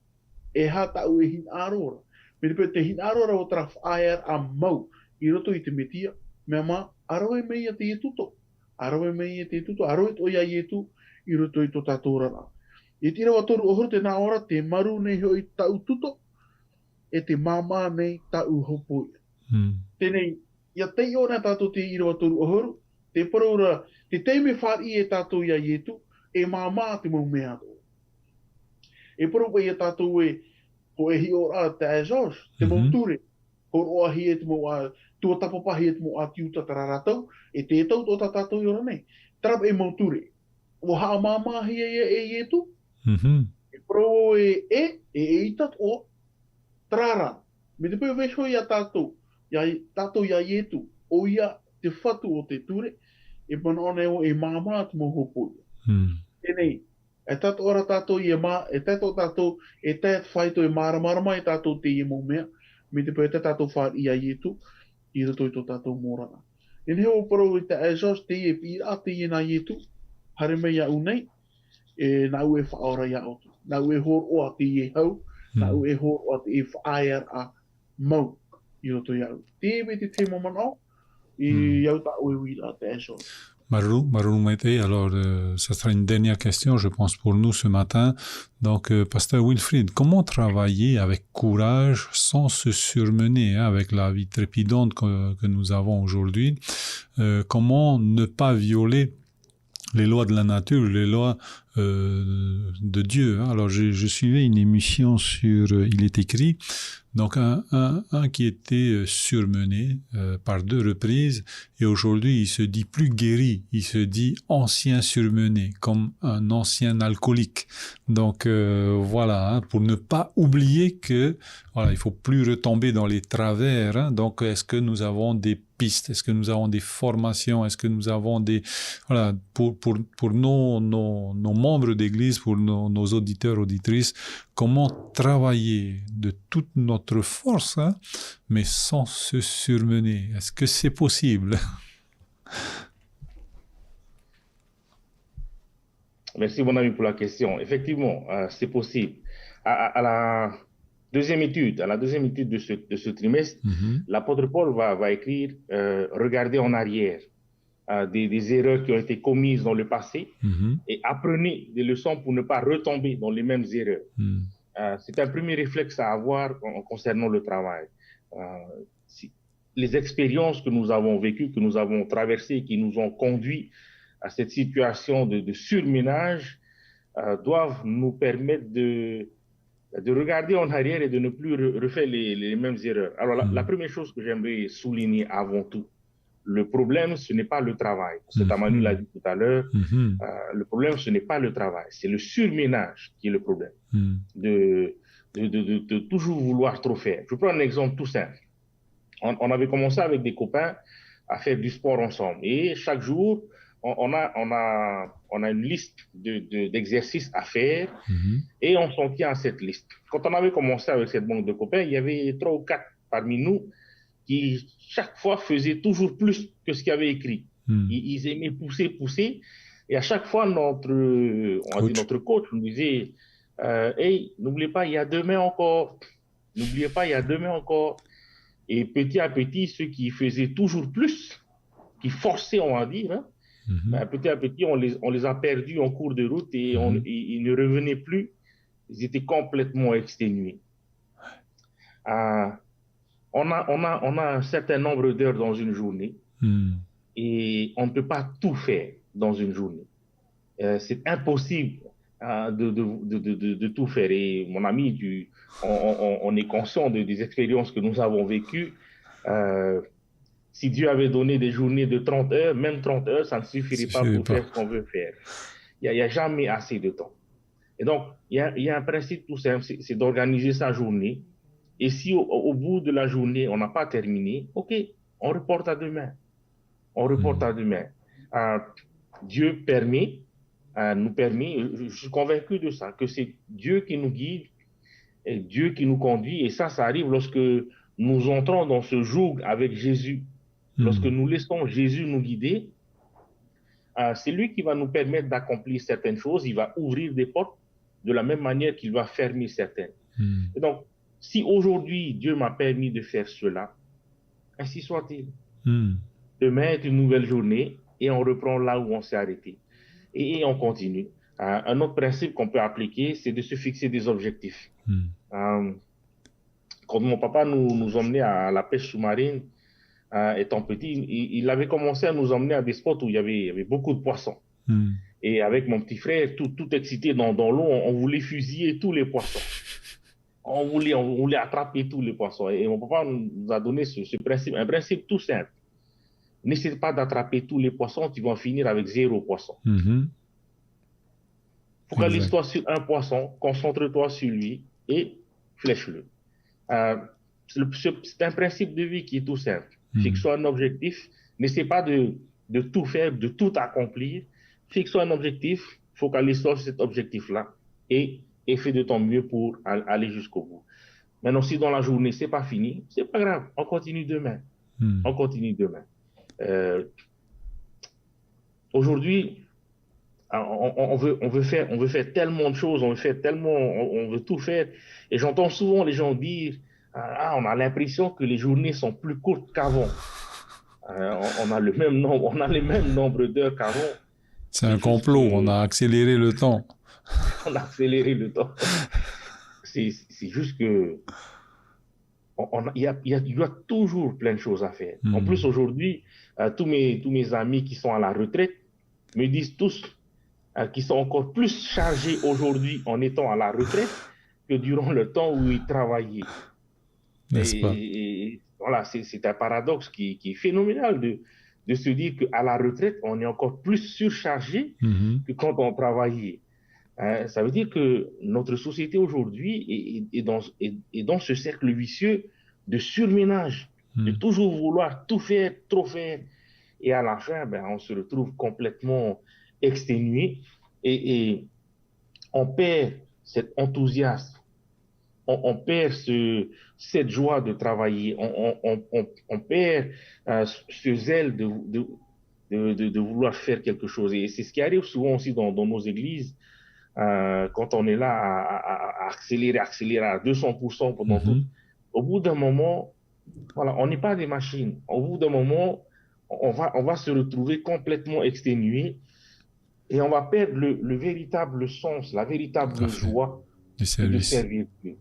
e hā tau e hin arora. Me te hin arora o tara whaia a mau, i roto i te metia, mea mā, arawe mei a te e tuto. Arawe mei a te tuto, arawe to ia i etu, i roto i tō tātou rana. E tira wa toru ohoro te nā ora, te maru nei hoi tau tuto, e te māmā nei tau hopoia. Tēnei, ia tei o nā tātou te ira wa toru ohoro, te paraura, te teime whāri e tātou ia i etu, e māmā te mau mea tō. E paraura ia tātou e, ko e hi ora te Azores, te mau ture, ko roa hi e te mau a, tua tapapahi e te mau a tiuta tara rātou, e te tau tō tātou i ora nei. Tarap e mau ture. O haa māmā hi e etu, e paraura e itat o trara. Me te pēo vesho ia tātou ia etu, o ia te whatu o te ture, e manone o e māmā te mau hopoia. Tēnei, e tato ora tātou i e mā, e tato tātou, e tēt whaito e māramarama e tātou te i mau mea, me te pēo te tātou whaat ia etu, i roto i tō tātou mōrana. E neho parau i te Azores, te i e pira, te i e nā etu, hare mei au nei, e nau e whaora ia otu. Nau e hor oa te i e hau, nau e hor oa te i whaia a mau i roto i au. Te e te mamanao, i au ta ue wira te Azores. Marou Maite, alors ça sera une dernière question, je pense, pour nous ce matin. Donc, Pasteur Wilfried, comment travailler avec courage sans se surmener avec la vie trépidante que nous avons aujourd'hui? Comment ne pas violer les lois de la nature, les lois de Dieu? Alors, je suivais une émission sur Il est écrit, donc un qui était surmené par 2 reprises, et aujourd'hui il se dit plus guéri, il se dit ancien surmené, comme un ancien alcoolique. Donc voilà, pour ne pas oublier que voilà, il faut plus retomber dans les travers. Hein. Donc est-ce que nous avons des pistes, est-ce que nous avons des formations, est-ce que nous avons des voilà pour nos membres d'église, pour nos auditeurs, auditrices, comment travailler de toute notre force, hein, mais sans se surmener. Est-ce que c'est possible? Merci mon ami pour la question. Effectivement, c'est possible. À la deuxième étude de ce trimestre, l'apôtre Paul va écrire regardez en arrière des erreurs qui ont été commises dans le passé et apprenez des leçons pour ne pas retomber dans les mêmes erreurs. C'est un premier réflexe à avoir concernant le travail. Les expériences que nous avons vécues, que nous avons traversées, qui nous ont conduits à cette situation de surménage, doivent nous permettre de regarder en arrière et de ne plus refaire les mêmes erreurs. Alors la première chose que j'aimerais souligner avant tout, le problème, ce n'est pas le travail. C'est Manu l'a dit tout à l'heure, le problème, ce n'est pas le travail, c'est le surménage qui est le problème. De toujours vouloir trop faire. Je prends un exemple tout simple. On avait commencé avec des copains à faire du sport ensemble. Et chaque jour, on a une liste d'exercices à faire et on s'en tient à cette liste. Quand on avait commencé avec cette bande de copains, il y avait 3 ou 4 parmi nous qui, chaque fois, faisaient toujours plus que ce qu'il y avait écrit. Ils aimaient pousser. Et à chaque fois, notre coach nous disait hey, n'oubliez pas, il y a demain encore. N'oubliez pas, il y a demain encore. Et petit à petit, ceux qui faisaient toujours plus, qui forçaient, on va dire, hein, petit à petit, on les a perdus en cours de route et ils ne revenaient plus. Ils étaient complètement exténués. On a un certain nombre d'heures dans une journée et on ne peut pas tout faire dans une journée. C'est impossible de tout faire. Et mon ami, on est conscient des expériences que nous avons vécues. Si Dieu avait donné des journées de 30 heures, même 30 heures, ça ne suffirait pas pour faire ce qu'on veut faire. Il n'y a jamais assez de temps. Et donc, il y a un principe tout simple, c'est d'organiser sa journée. Et si au bout de la journée, on n'a pas terminé, OK, on reporte à demain. On reporte à demain. Dieu nous permet, je suis convaincu de ça, que c'est Dieu qui nous guide, et Dieu qui nous conduit. Et ça arrive lorsque nous entrons dans ce joug avec Jésus. Lorsque nous laissons Jésus nous guider, c'est lui qui va nous permettre d'accomplir certaines choses. Il va ouvrir des portes de la même manière qu'il va fermer certaines. Et donc, si aujourd'hui Dieu m'a permis de faire cela, ainsi soit-il. Demain est une nouvelle journée et on reprend là où on s'est arrêté. Et on continue. Un autre principe qu'on peut appliquer, c'est de se fixer des objectifs. Quand mon papa nous emmenait à la pêche sous-marine, étant petit, il avait commencé à nous emmener à des spots où il y avait beaucoup de poissons. Et avec mon petit frère, tout excité dans l'eau, on voulait fusiller tous les poissons. On voulait attraper tous les poissons. Et mon papa nous a donné ce principe, un principe tout simple. N'essaie pas d'attraper tous les poissons, tu vas en finir avec 0 poisson. Focalise-toi sur un poisson, concentre-toi sur lui et flèche-le. C'est un principe de vie qui est tout simple. Fixe-toi un objectif, n'essaie pas de tout faire, de tout accomplir. Fixe-toi un objectif, focalise-toi sur cet objectif-là et fais de ton mieux pour aller jusqu'au bout. Maintenant, si dans la journée, c'est pas fini, c'est pas grave, on continue demain. On continue demain. Aujourd'hui, on veut faire tellement de choses, on veut tout faire. Et j'entends souvent les gens dire, on a l'impression que les journées sont plus courtes qu'avant. On a les mêmes nombres d'heures qu'avant. C'est un complot, on a accéléré le temps. On a accéléré le temps. C'est juste que il y a toujours plein de choses à faire. En plus, aujourd'hui, tous mes amis qui sont à la retraite me disent tous qu'ils sont encore plus chargés aujourd'hui en étant à la retraite que durant le temps où ils travaillaient. N'est-ce pas? Et voilà, c'est un paradoxe qui est phénoménal de se dire qu'à la retraite, on est encore plus surchargé que quand on travaillait. Ça veut dire que notre société aujourd'hui est dans ce cercle vicieux de surménage, de toujours vouloir tout faire, trop faire. Et à la fin, on se retrouve complètement exténué et on perd cet enthousiasme, on perd cette joie de travailler, on perd ce zèle de vouloir faire quelque chose. Et c'est ce qui arrive souvent aussi dans nos églises. Quand on est là à accélérer à 200% pendant tout, au bout d'un moment, voilà, on n'est pas des machines. Au bout d'un moment, on va se retrouver complètement exténué et on va perdre le véritable sens, la véritable joie de servir Dieu.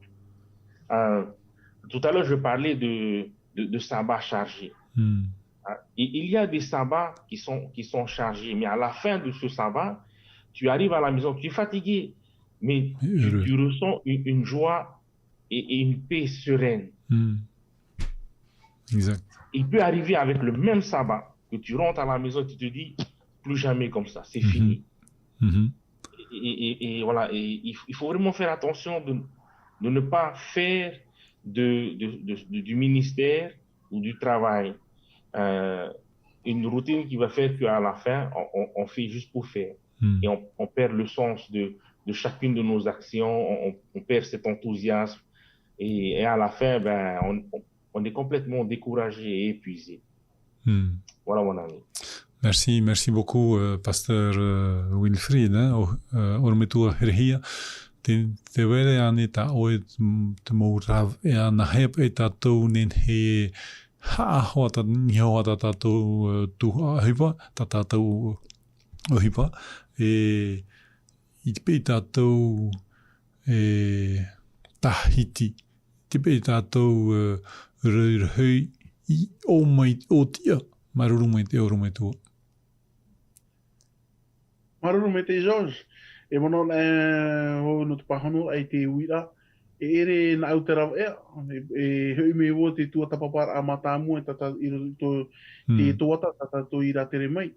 Tout à l'heure, je parlais de sabbats chargés. Il y a des sabbats qui sont chargés, mais à la fin de ce sabbat, tu arrives à la maison, tu es fatigué, mais tu ressens une joie et une paix sereine. Exact. Il peut arriver avec le même sabbat que tu rentres à la maison et tu te dis, plus jamais comme ça, c'est fini. Et voilà, il faut vraiment faire attention de ne pas faire du ministère ou du travail une routine qui va faire qu'à la fin, on fait juste pour faire. Et on perd le sens de chacune de nos actions, on perd cet enthousiasme. Et à la fin, ben, on est complètement découragé et épuisé. Voilà, mon ami. Merci beaucoup, pasteur Wilfried. Ormetua herhia. Te wele ane ta oe te mourav e ana hep e tatou nen he hoa ta nioa ta tatou tuhipa, ta tatou ohipa. E i te pe tatou Tahiti. Te pe tatou reirhui i o mai o tia. Maruru mai te oro mai tua. Maruru me te George. E mono no te pahano ai te uira. E ere na autera ea. E hui me wo te tua tapapara a matamu e tata te toata tata to ira tere mai.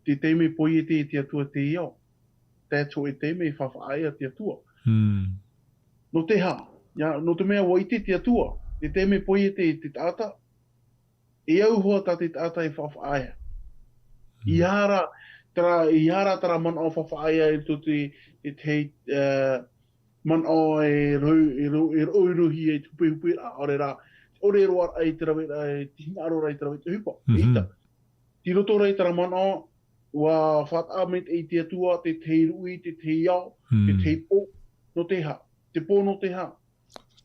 Te teime poi e te atua te iau. Tātou e teime whawhaia te atua. No te ha. No te mea waite te atua. Te teime poi e te tata. E au hoa ta te tata e whawhaia. I hara tara man o whawhaia e to te man o e roiruhi e tupe a ore rā. Ore roa ai te rawe, tina aro rai te rawe te hupa. Eita. Ti roto rai tara man o wa whatamet e te atua, te rui, te iau, te pō, no te ha. Te pō no te ha.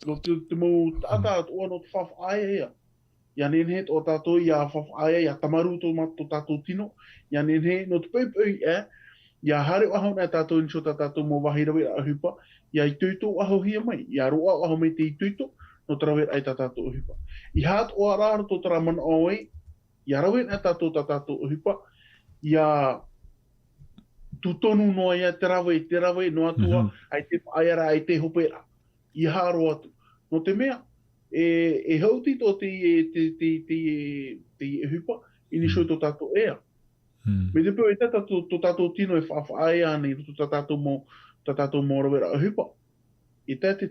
No te mou tata atua no te whawhaia hea. Ia nenhe o tātou ia whawhaia, ia tamaru to tātou tino. Ia nenhe no te peipui ia hare aho nā tātou inso tātou mō wahi rawe a hupa. Ia i tuito aho hia mai. Ia roa aho me te i tuito, no te rawe ai tātou hupa. I hāt o arāra to tara man oe, ia rawe nā tātou hupa. Ia tutonu noa ia te rawe no atua, ai te aiara, ai te hopera. I haro atu. No te mea, e hauti to te hupa, ini soi to tātou ea. Me te pēo e tata to tātou tino e whawhaia nei, to tātou mō rawera a hupa. E te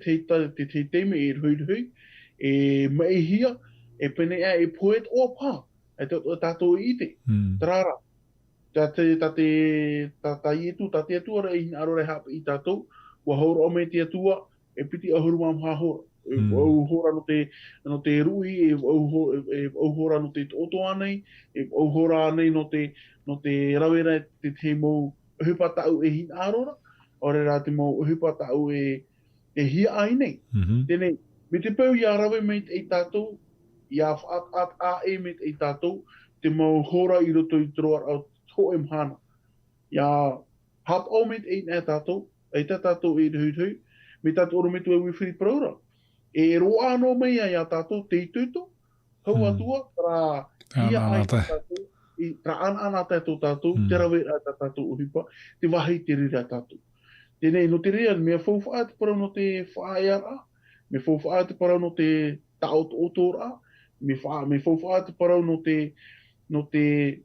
teime e hui, e mai hia, e pene ea e poet o pā, e tātou i te, tarara. Ta ietu ara i arore hapa i tātou, wa haura o me te atua, e piti ahuru mam hahora. E au hora no te rui, e au hora no te oto anei, e au hora anei no te rawera te mou hupa tau e hin arora, ore rā te mou hupa tau e hia ai nei. Tēnei, me te pau ia rawe me te tātou, ia whaat a e me te tātou, te mou hora i roto i troar au ho em hana. Ia hap o me te nā tātou, e tā tātou e hui, me tātou oro me tu e wifiri praura. E roa no mea ia tātou te ituto, hau atua, tra ia ai tātou, tra ana tātou tātou, te rawe a tātou uhipa, te wahi te rira tātou. Tēnei, no te rea, mea whauwhaa te parau no te whaaiara, me whauwhaa te parau no te taot otora, me whauwhaa te parau no te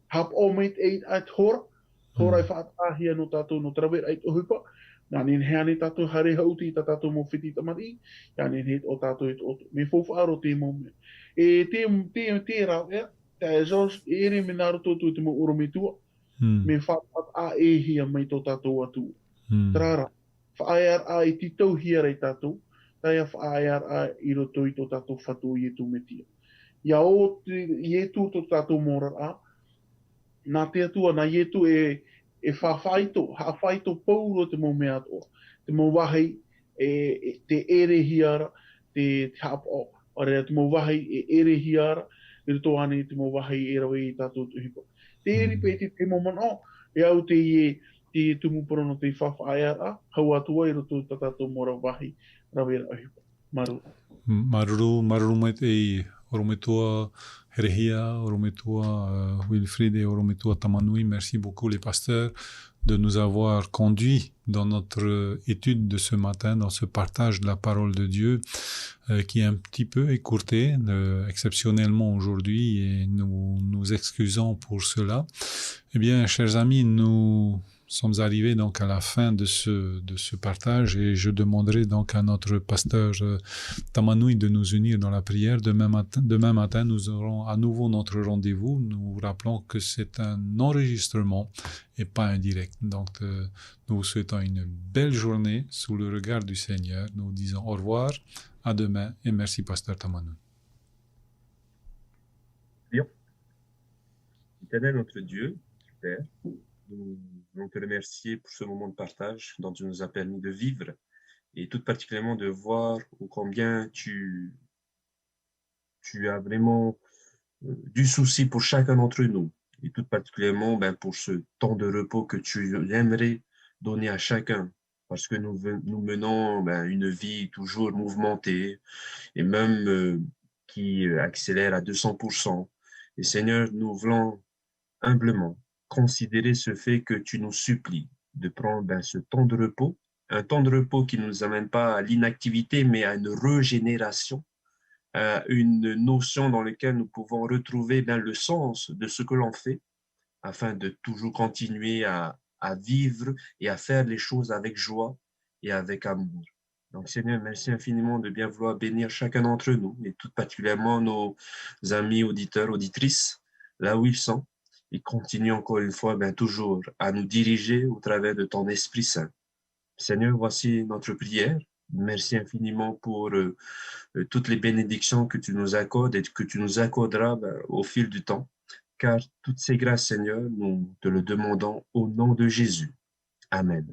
hap o meit e at hora e whaatahia no tātou no trawe ai uhipa, nā nen hea ne tātou hare hauti ta tātou mō whiti tamari, ia nen he o tātou e oto. Me whauwhaaro te mō mea. E te rau ea, te George, ere me nāro tōtou te mō oromitua, me whaat a e hia mai tō tātou atua. Trara, whaaiar a i titau hia rei tātou, taia whaaiar a i roto i tō tātou whatu i etu metia. Ia o i etu tō tātou mōra a, nā te atua, nā i etu e hawhaito pauro te mō mea atoa. Te mō wahi te ere hiara, te hapo, ore te mō wahi e ere hiara, i roto ane te mō wahi e rawe i tātou tuhipa. Te eri pēti te mō mana, e au te tumupura no te whawhaia hau atua i roto tātou mōra wahi rawe ra ahipa. Maruru mai te orometua Herehia, orometua Wilfried et orometua Tamanui. Merci beaucoup les pasteurs de nous avoir conduits dans notre étude de ce matin, dans ce partage de la parole de Dieu qui est un petit peu écourté exceptionnellement aujourd'hui et nous nous excusons pour cela. Eh bien, chers amis, nous sommes arrivés donc à la fin de ce partage et je demanderai donc à notre pasteur Tamanouï de nous unir dans la prière. Demain matin, nous aurons à nouveau notre rendez-vous. Nous vous rappelons que c'est un enregistrement et pas un direct. Donc, nous vous souhaitons une belle journée sous le regard du Seigneur. Nous vous disons au revoir, à demain et merci pasteur Tamanouï. Bien. Éternel notre Dieu, Père, nous voulons te remercier pour ce moment de partage dont tu nous as permis de vivre et tout particulièrement de voir combien tu as vraiment du souci pour chacun d'entre nous et tout particulièrement pour ce temps de repos que tu aimerais donner à chacun parce que nous menons une vie toujours mouvementée et même qui accélère à 200%. Et Seigneur, nous voulons humblement considérer ce fait que tu nous supplies de prendre ce temps de repos, un temps de repos qui ne nous amène pas à l'inactivité, mais à une régénération, à une notion dans laquelle nous pouvons retrouver le sens de ce que l'on fait, afin de toujours continuer à vivre et à faire les choses avec joie et avec amour. Donc Seigneur, merci infiniment de bien vouloir bénir chacun d'entre nous, et tout particulièrement nos amis auditeurs, auditrices, là où ils sont, et continue encore une fois toujours à nous diriger au travers de ton Esprit Saint. Seigneur, voici notre prière. Merci infiniment pour toutes les bénédictions que tu nous accordes et que tu nous accorderas au fil du temps, car toutes ces grâces, Seigneur, nous te le demandons au nom de Jésus. Amen.